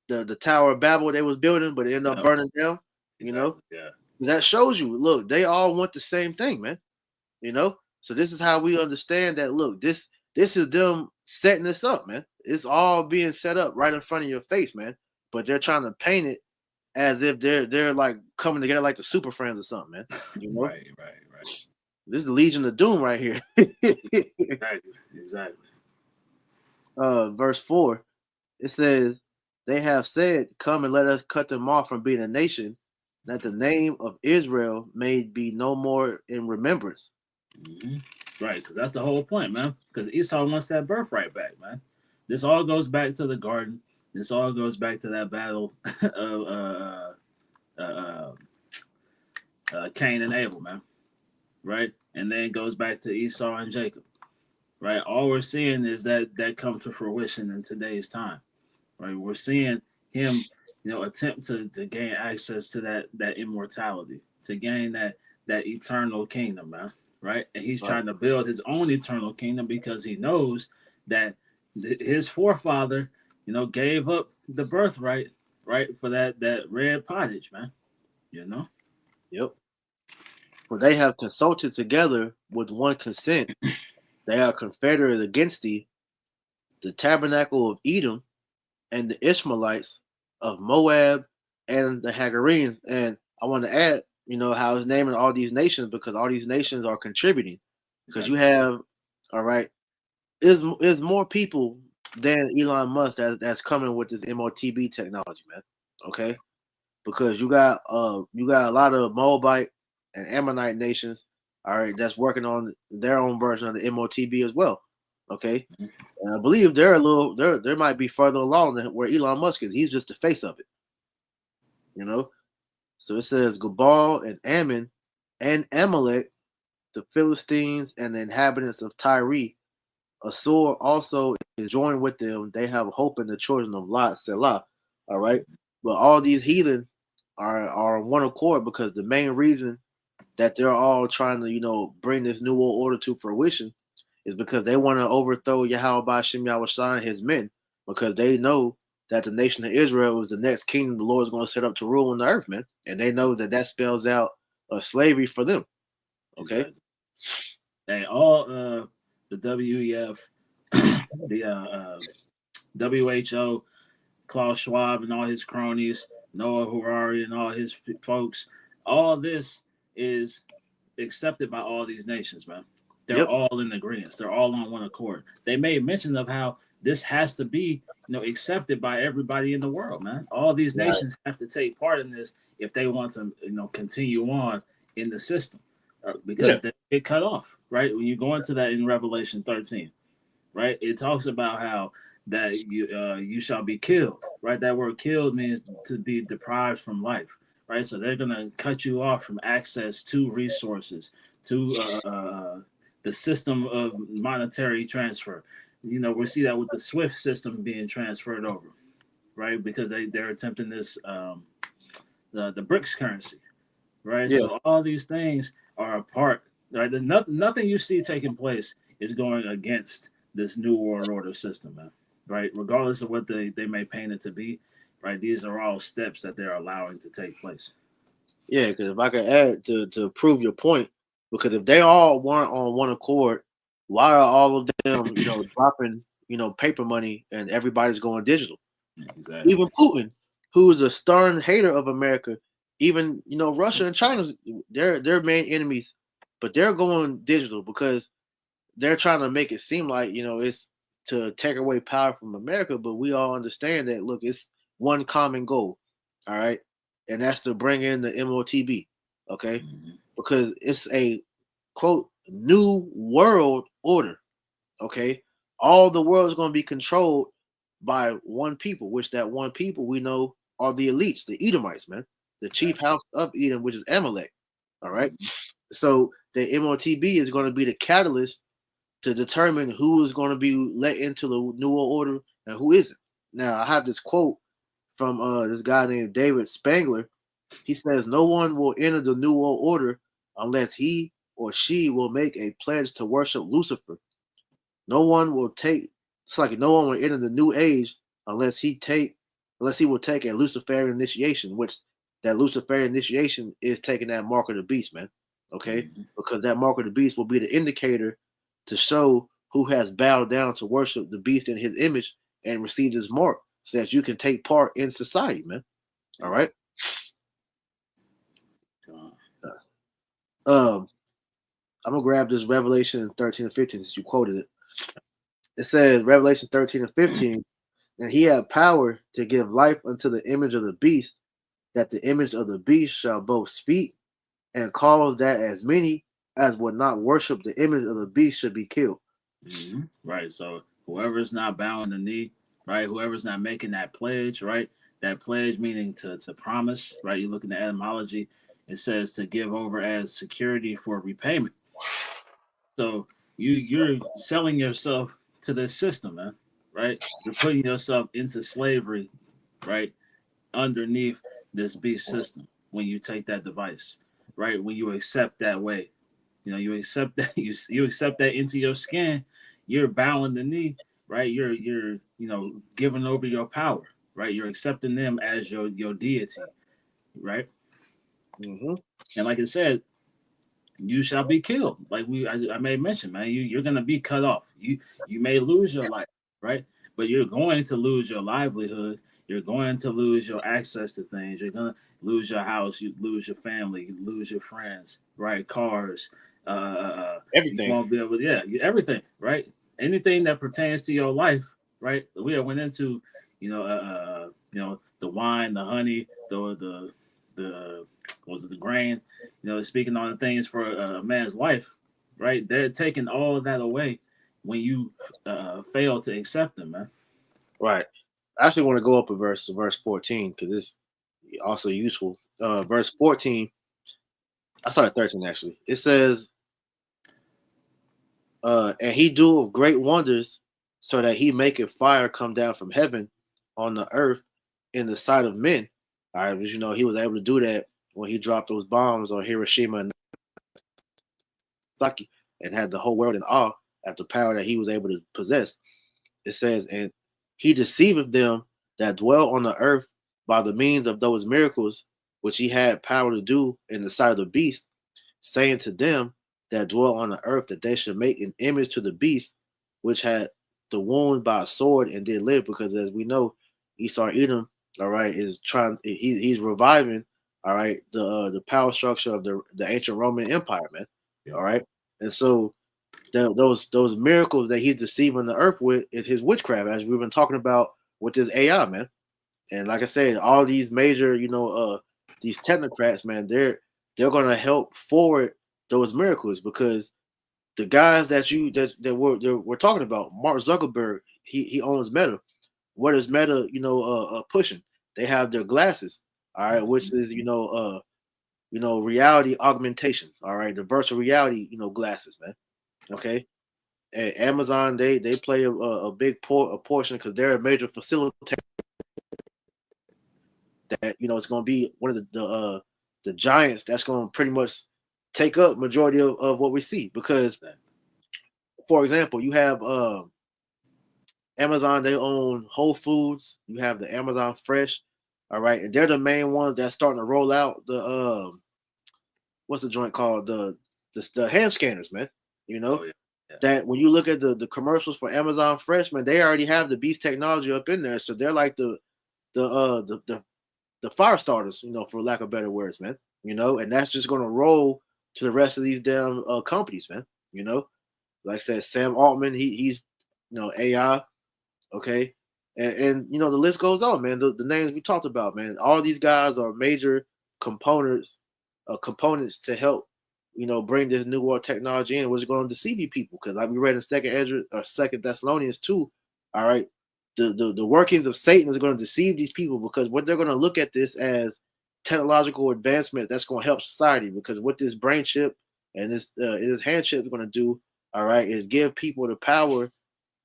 the Tower of Babel they was building, but it ended up burning down.
Exactly. Yeah,
that shows you. Look, they all want the same thing, man. So this is how we understand that. Look, this is them setting this up, man. It's all being set up right in front of your face, man. But they're trying to paint it as if they're like coming together like the Super Friends or something, man. You know,
Right.
this is the Legion of Doom right here.
Exactly.
Verse 4, it says, "They have said, 'Come and let us cut them off from being a nation, that the name of Israel may be no more in remembrance.'"
Right, because that's the whole point, man. Because Esau wants that birthright back, man. This all goes back to the garden. This all goes back to that battle of Cain and Abel, man. Right, and then it goes back to Esau and Jacob. Right, all we're seeing is that come to fruition in today's time. Right, we're seeing him, attempt to gain access to that immortality, to gain that eternal kingdom, man. Right, and he's trying to build his own eternal kingdom because he knows that his forefather, gave up the birthright, right, for that red pottage, man.
Yep. For they have consulted together with one consent. They are confederate against thee, the tabernacle of Edom, and the Ishmaelites of Moab, and the Hagarenes. And I want to add, how it's naming all these nations because all these nations are contributing. Because you have, all right, is more people than Elon Musk that's coming with this MOTB technology, man. Okay, because you got a lot of Moabite and Ammonite nations, all right, that's working on their own version of the MOTB as well. Okay, and I believe they're they might be further along than where Elon Musk is. He's just the face of it, So it says Gabal and Ammon and Amalek, the Philistines and the inhabitants of Tyre. Assur also is joined with them. They have hope in the children of Lot, Selah. All right, but all these heathen are on one accord because the main reason that they're all trying to bring this new world order to fruition is because they want to overthrow Yahweh Ba'Shem Yahushua and his men because they know that the nation of Israel is the next kingdom the Lord is going to set up to rule on the earth, man. And they know that spells out slavery for them. Okay.
Exactly. And all the WEF, the WHO, Klaus Schwab and all his cronies, Noah Harari and all his folks, all this is accepted by all these nations, man. They're all in agreement. They're all on one accord. They made mention of how this has to be, accepted by everybody in the world, man. All these nations have to take part in this if they want to, continue on in the system, because they get cut off, right? When you go into that in Revelation 13, right? It talks about how that you shall be killed, right? That word "killed" means to be deprived from life, right? So they're gonna cut you off from access to resources, to the system of monetary transfer. We see that with the SWIFT system being transferred over, right? Because they're attempting this the BRICS currency, right? So all these things are a part, right? Nothing you see taking place is going against this new world order system, man. Right? Regardless of what they may paint it to be, right? These are all steps that they're allowing to take place.
Yeah, because if I could add to prove your point, because if they all weren't on one accord, why are all of them, dropping, paper money and everybody's going digital?
Exactly.
Even Putin, who is a stern hater of America, even Russia and China, they're main enemies, but they're going digital because they're trying to make it seem like it's to take away power from America. But we all understand that look, it's one common goal, all right, and that's to bring in the MOTB, okay, because it's a quote new world order, okay. All the world is going to be controlled by one people, which that one people we know are the elites, the Edomites, man, the chief house of Edom, which is Amalek. All right. So the MOTB is going to be the catalyst to determine who is going to be let into the New World Order and who isn't. Now, I have this quote from this guy named David Spangler. He says, "No one will enter the New World Order unless he or she will make a pledge to worship Lucifer. No one will take. It's like no one will enter the New Age unless he will take a Luciferian initiation, which that Luciferian initiation is taking that mark of the beast, man. Okay, because that mark of the beast will be the indicator to show who has bowed down to worship the beast in his image and received his mark, so that you can take part in society, man. All right." I'm gonna grab this Revelation 13 and 15 since you quoted it. It says Revelation 13 and 15, and he had power to give life unto the image of the beast, that the image of the beast shall both speak and cause that as many as would not worship the image of the beast should be killed.
Mm-hmm. Right. So whoever's not bowing the knee, right? Whoever's not making that pledge, right? That pledge meaning to promise, right? You look in the etymology, it says to give over as security for repayment. So you're selling yourself to this system, man, right? You're putting yourself into slavery, right? Underneath this beast system when you take that device, right? When you accept that way, you accept that you accept that into your skin, you're bowing the knee, right? You're giving over your power, right? You're accepting them as your deity, right?
Mm-hmm.
And like I said, you shall be killed. Like I made mention, man, you're gonna be cut off. You may lose your life, right? But you're going to lose your livelihood. You're going to lose your access to things. You're gonna lose your house. You lose your family. You lose your friends, right? Cars. You
Everything.
won't be able to, yeah, everything, right? Anything that pertains to your life, right? We went into, the wine, the honey, the was it the grain, speaking on the things for a man's life, right? They're taking all of that away when you fail to accept them, man.
Right. I actually want to go up a verse 14 because it's also useful. Verse 14. I started 13 actually. It says, and he doeth great wonders, so that he maketh fire come down from heaven on the earth in the sight of men. All right, because he was able to do that when he dropped those bombs on Hiroshima and Nagasaki and had the whole world in awe at the power that he was able to possess. It says, and he deceiveth them that dwell on the earth by the means of those miracles which he had power to do in the sight of the beast, saying to them that dwell on the earth that they should make an image to the beast, which had the wound by a sword and did live. Because as we know, Esau Edom, all right, is trying. He's reviving, all right, the power structure of the ancient Roman Empire, man.
Yeah.
All right, and so those miracles that he's deceiving the earth with is his witchcraft, as we've been talking about with this AI, man. And like I said, all these major, these technocrats, man, they're gonna help forward those miracles because the guys that we're talking about, Mark Zuckerberg, he owns Meta. What is Meta, pushing? They have their glasses, all right, which is reality augmentation, all right, the virtual reality, glasses, man. Okay, and Amazon they play a big a portion because they're a major facilitator. That it's going to be one of the giants that's going to pretty much take up majority of what we see. Because, for example, you have Amazon. They own Whole Foods. You have the Amazon Fresh. All right, and they're the main ones that's starting to roll out the what's the joint called, the hand scanners, man.
Oh, yeah. Yeah.
That when you look at the commercials for Amazon Fresh, man, they already have the beast technology up in there, so they're like the fire starters, for lack of better words, man. And that's just gonna roll to the rest of these damn companies, man. Like I said, Sam Altman, he's AI, okay, and the list goes on, man. The names we talked about, man. All these guys are major components to help bring this new world technology in, which is going to deceive you people. Because like we read in Second Thessalonians 2, all right, the workings of Satan is going to deceive these people because what they're going to look at this as technological advancement that's going to help society. Because what this brain chip and this hand chip is going to do, all right, is give people the power,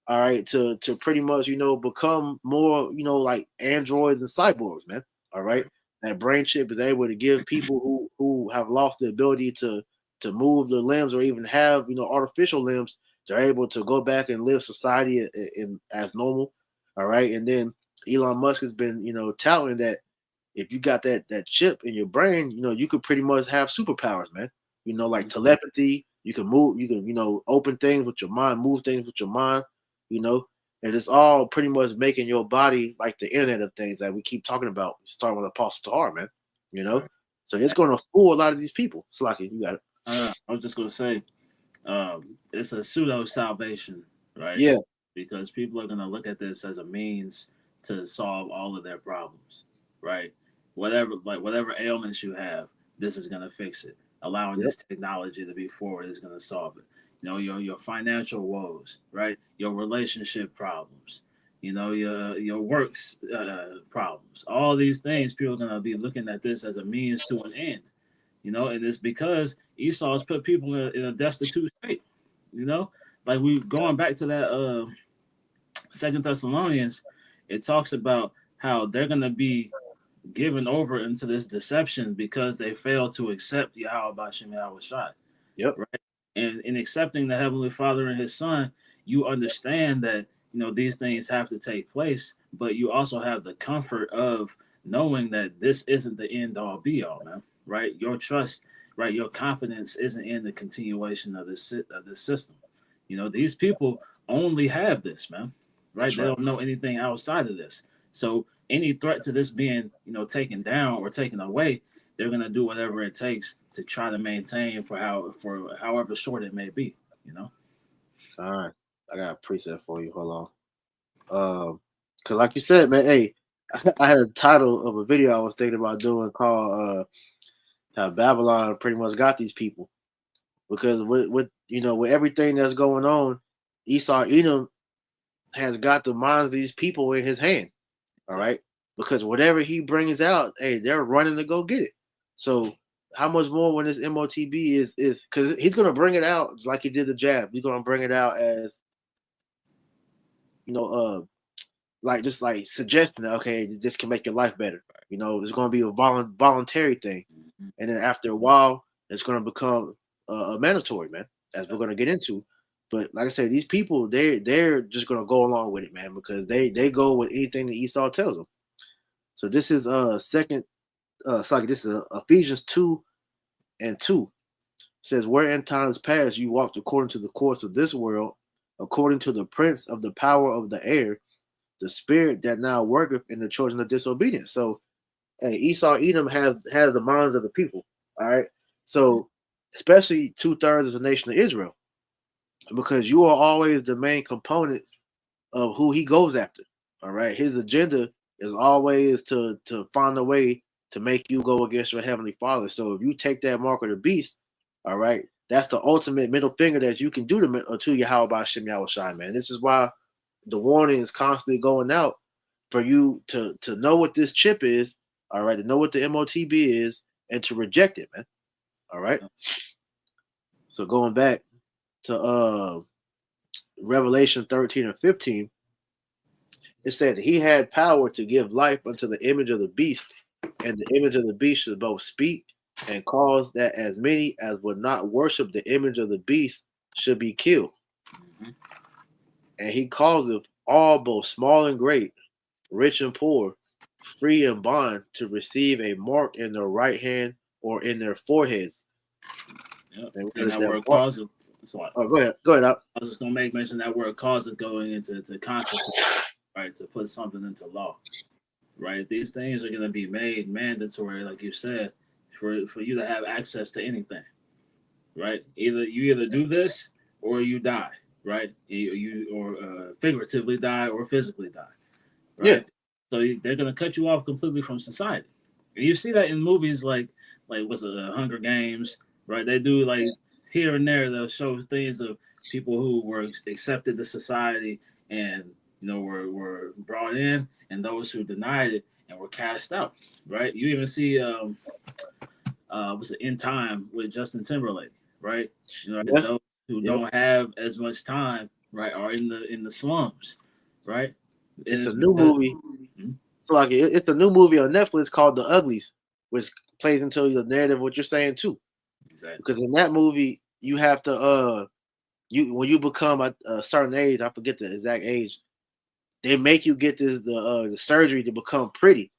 all right, to pretty much become more like androids and cyborgs, man. All right, that brain chip is able to give people who have lost the ability to move the limbs or even have artificial limbs, they're able to go back and live society as normal. All right, and then Elon Musk has been touting that if you got that chip in your brain, you could pretty much have superpowers, man. Like telepathy, you can move, you can open things with your mind, move things with your mind, and it's all pretty much making your body like the internet of things that we keep talking about, starting with Apostle Tahar, man. So it's going to fool a lot of these people. Slacky, you got it.
I was just gonna say, it's a pseudo salvation, right?
Yeah,
Because people are gonna look at this as a means to solve all of their problems, right? Whatever ailments you have, this is gonna fix it. Allowing
yep,
this technology to be forward is gonna solve it. You know, your financial woes, right? Your relationship problems, you know, your works problems. All these things, people are gonna be looking at this as a means to an end. You know, and it's because Esau's put people in a destitute state. You know, like we going back to that Second Thessalonians, it talks about how they're gonna be given over into this deception because they fail to accept Yahweh Bashem Yahweh Shai,
yep.
right? And in accepting the Heavenly Father and His Son, you understand that these things have to take place, but you also have the comfort of knowing that this isn't the end all be all, man. Right? Your trust, right? Your confidence isn't in the continuation of this system. These people only have this, man. Right?
That's
They
right.
don't know anything outside of this. So any threat to this being, taken down or taken away, they're gonna do whatever it takes to try to maintain for however short it may be. You know.
All right, I got a preset for you. Hold on. Cause like you said, man, hey, I had a title of a video I was thinking about doing called "How Babylon Pretty Much Got These People." Because with everything that's going on, Esau Edom has got the minds of these people in his hand. All right, because whatever he brings out, hey, they're running to go get it. So how much more when this MOTB is because he's gonna bring it out like he did the jab. He's gonna bring it out as you know, like just like suggesting that okay, this can make your life better. It's gonna be a voluntary thing, and then after a while, it's gonna become a mandatory, man, as we're gonna get into. But like I said, these people they're just gonna go along with it, man, because they go with anything that Esau tells them. So this is this is Ephesians 2:2. It says, where in times past you walked according to the course of this world, according to the prince of the power of the air, the spirit that now worketh in the children of disobedience. So hey, Esau Edom has the minds of the people. All right. So especially 2/3 of the nation of Israel, because you are always the main component of who he goes after. All right. His agenda is always to find a way to make you go against your heavenly father. So if you take that mark of the beast, all right, that's the ultimate middle finger that you can do to Yahweh Bashem Yahweh Shai, man. This is why the warning is constantly going out for you to know what this chip is, all right, to know what the MOTB is, and to reject it, man. All right. So going back to Revelation 13 and 15, it said he had power to give life unto the image of the beast, and the image of the beast should both speak and cause that as many as would not worship the image of the beast should be killed.
Mm-hmm.
And he causeth all, both small and great, rich and poor, free and bond, to receive a mark in their right hand or in their foreheads.
Yep.
And
And that
that
word
mark?
cause. So
Oh, go ahead. Up.
I was just gonna make mention that word cause it going into consequence, right? To put something into law, right? These things are gonna be made mandatory, like you said, for you to have access to anything, right? You either do this or you die, right? You figuratively die or physically die,
Yeah,
right? So they're gonna cut you off completely from society, and you see that in movies like what's it, Hunger Games, right? They do like here and there they'll show things of people who were accepted to society and were brought in, and those who denied it and were cast out, right? You even see what's it, In Time with Justin Timberlake, right?
yeah,
Those who
yep.
don't have as much time, right, are in the slums, right? And
It's
it's
a new
because
movie. So like it's a new movie on Netflix called The Uglies, which plays into the narrative what you're saying too.
exactly.
Because in that movie, you have to you when you become a certain age, I forget the exact age, they make you get the surgery to become pretty.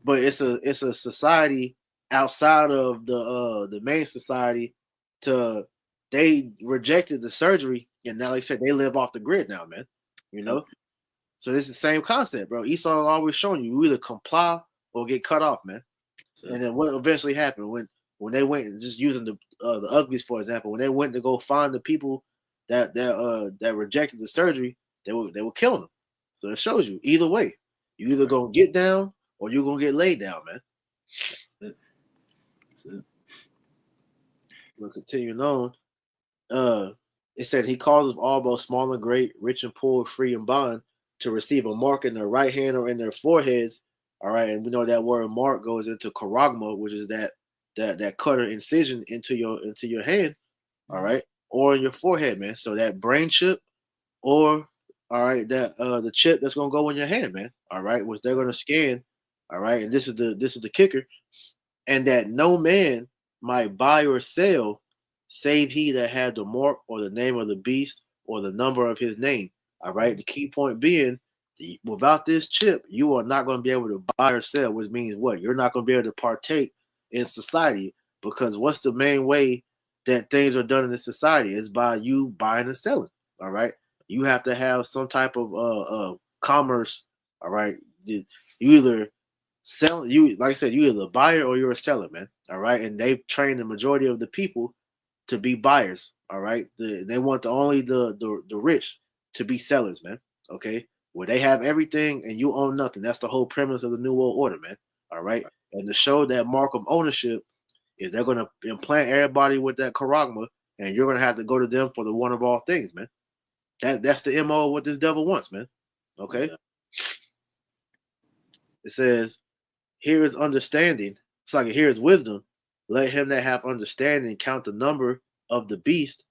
But it's a society outside of the main society to they rejected the surgery and now like I said they live off the grid now, man. You
Yep.
know? So it's the same concept, bro. Esau always showing you either comply or get cut off, man.
So
And then what eventually happened when they went, just using the uglies for example, when they went to go find the people that rejected the surgery, they were killing them. So it shows you either way, you either gonna get down or you're gonna get laid down, man.
That's it.
We'll continue on. It said he causes all both small and great, rich and poor, free and bond, to receive a mark in their right hand or in their foreheads. All right, and we know that word mark goes into charagma, which is that cutter incision into your hand. All right, or in your forehead, man. So that brain chip, or all right, that the chip that's gonna go in your hand, man. All right, which they're gonna scan. All right, and this is the kicker, and that no man might buy or sell save he that had the mark or the name of the beast or the number of his name. All right. The key point being, without this chip, you are not going to be able to buy or sell, which means what? You're not going to be able to partake in society, because what's the main way that things are done in this society is by you buying and selling. All right. You have to have some type of commerce. All right. You either sell, you like I said, you either a buyer or you're a seller, man. All right. And they've trained the majority of the people to be buyers. All right. They want only the rich to be sellers, man. Okay. Where they have everything and you own nothing. That's the whole premise of the New World Order, man. All right. And to show that mark of ownership is they're gonna implant everybody with that charagma, and you're gonna have to go to them for the one of all things, man. That's the MO of what this devil wants, man. Okay. Yeah. It says, here is understanding. It's like here is wisdom. Let him that have understanding count the number of the beast,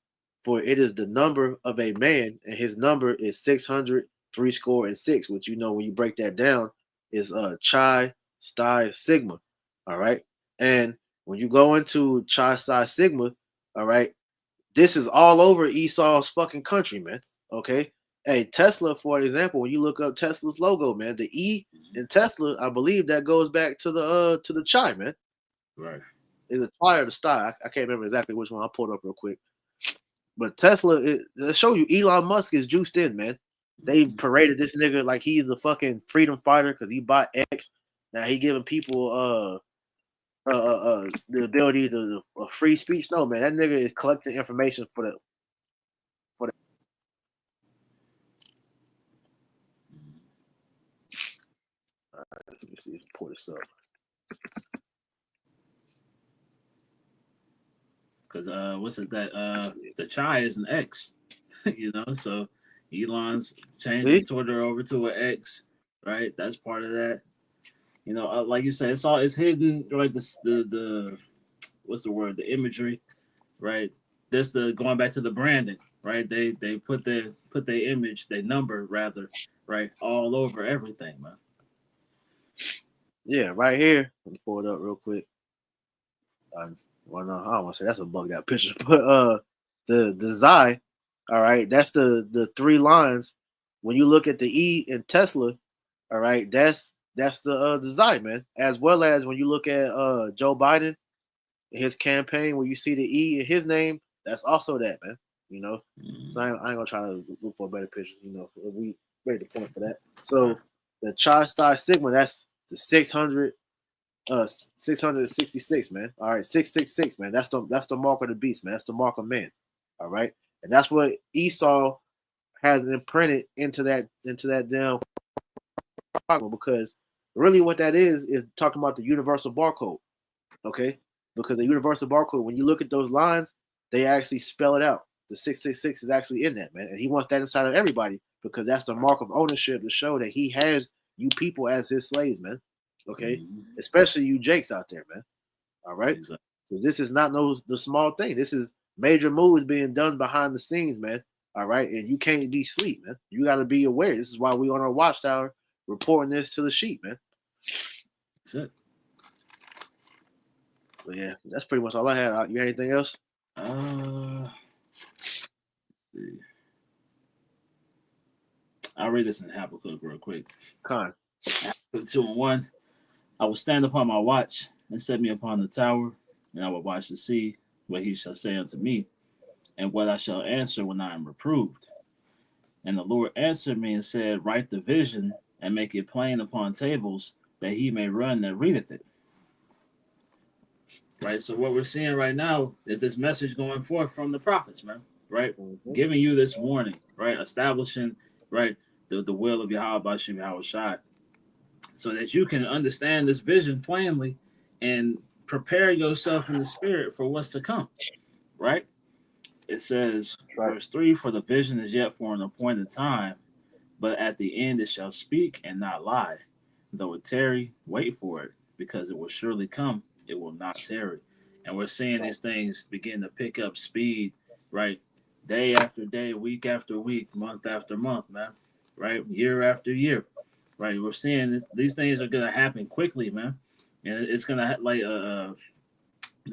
for it is the number of a man, and his number is 600 which when you break that down is chi stai sigma. All right. And when you go into chi stai sigma, all right, this is all over Esau's fucking country, man. Okay. Hey, Tesla, for example, when you look up Tesla's logo, man, the E in Tesla, I believe that goes back to the chi, man.
Right.
Is it chi or the sty? I can't remember exactly which one. I'll pull it up real quick. But Tesla, it show you Elon Musk is juiced in, man. They paraded this nigga like he's a fucking freedom fighter because he bought X. Now he giving people the ability to free speech. No, man, that nigga is collecting information for the. All right, let me see. Let's pull this up.
Because what's it that the chai is an X, so Elon's changing Twitter over to an X, right? That's part of that. Like you said, it's hidden, right? The what's the word? The imagery, right? This the going back to the branding, right? They put their image, their number rather, right, all over everything, man.
Yeah, right here. Let me pull it up real quick. Well, no, I don't want to say that's a bugged out picture, but the Xi, all right, that's the three lines. When you look at the E in Tesla, all right, that's the Xi, man. As well as when you look at Joe Biden, his campaign, where you see the E in his name, that's also that, man. So I ain't gonna try to look for a better picture. We made the point for that. So the Chi Star Sigma, that's the 666, man. All right, 666, man. That's the mark of the beast, man. That's the mark of man. All right, and that's what Esau has imprinted into that damn, because really what that is talking about the universal barcode. Okay, because the universal barcode, when you look at those lines, they actually spell it out. The 666 is actually in that, man, and he wants that inside of everybody because that's the mark of ownership to show that he has you people as his slaves, man. Okay, especially you Jakes out there, man. All right, exactly. So this is not the small thing. This is major moves being done behind the scenes, man. All right, and you can't be asleep, man. You got to be aware. This is why we on our watchtower reporting this to the sheep, man.
That's it.
But yeah, that's pretty much all I had. You got anything else?
See. I'll read this in Habakkuk real quick.
Con.
Habakkuk 2:1. I will stand upon my watch and set me upon the tower, and I will watch to see what he shall say unto me, and what I shall answer when I am reproved. And the Lord answered me and said, write the vision and make it plain upon tables, that he may run that readeth it. right? So what we're seeing right now is this message going forth from the prophets, man, right?
Mm-hmm.
Giving you this warning, right? Establishing, right, the will of Yahweh Bashim Yahweh Shai, so that you can understand this vision plainly and prepare yourself in the spirit for what's to come, right? It says,
Right.
verse 3, for the vision is yet for an appointed time, but at the end it shall speak and not lie. Though it tarry, wait for it, because it will surely come, it will not tarry. And we're seeing these things begin to pick up speed, right? Day after day, week after week, month after month, man, right? Year after year, right? We're seeing these things are going to happen quickly, man. And it's going to, like the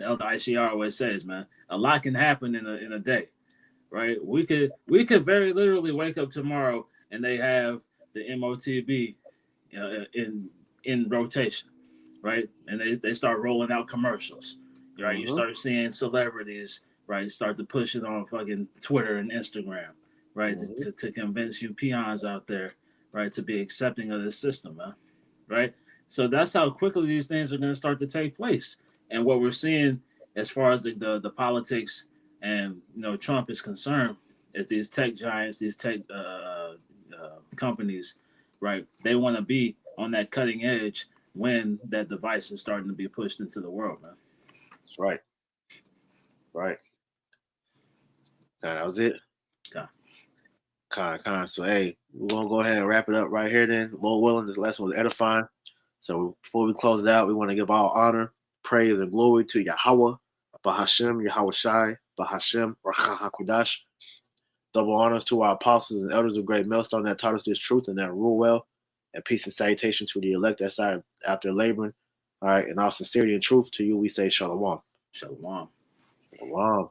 elder ICR always says, man, a lot can happen in a day, right? We could very literally wake up tomorrow and they have the MOTB in rotation, right? And they start rolling out commercials, right? You
Mm-hmm.
start seeing celebrities, right? Start to push it on fucking Twitter and Instagram, right?
Mm-hmm.
To convince you peons out there, right, to be accepting of this system, man, right? So that's how quickly these things are going to start to take place. And what we're seeing as far as the politics and Trump is concerned is these tech giants, these tech companies, right? They want to be on that cutting edge when that device is starting to be pushed into the world, man.
That's right. Right. That was it. Con. So, hey, we're going to go ahead and wrap it up right here then. Lord willing, this lesson was edifying. So, before we close it out, we want to give all honor, praise, and glory to Yahweh, Bahashem, Yahweh Shai, Bahashem, Rachah HaKodash. Double honors to our apostles and elders of Great Millstone that taught us this truth and that rule well. And peace and salutation to the elect that side after laboring. All right. In all sincerity and truth to you, we say Shalom.
Shalom.
Shalom.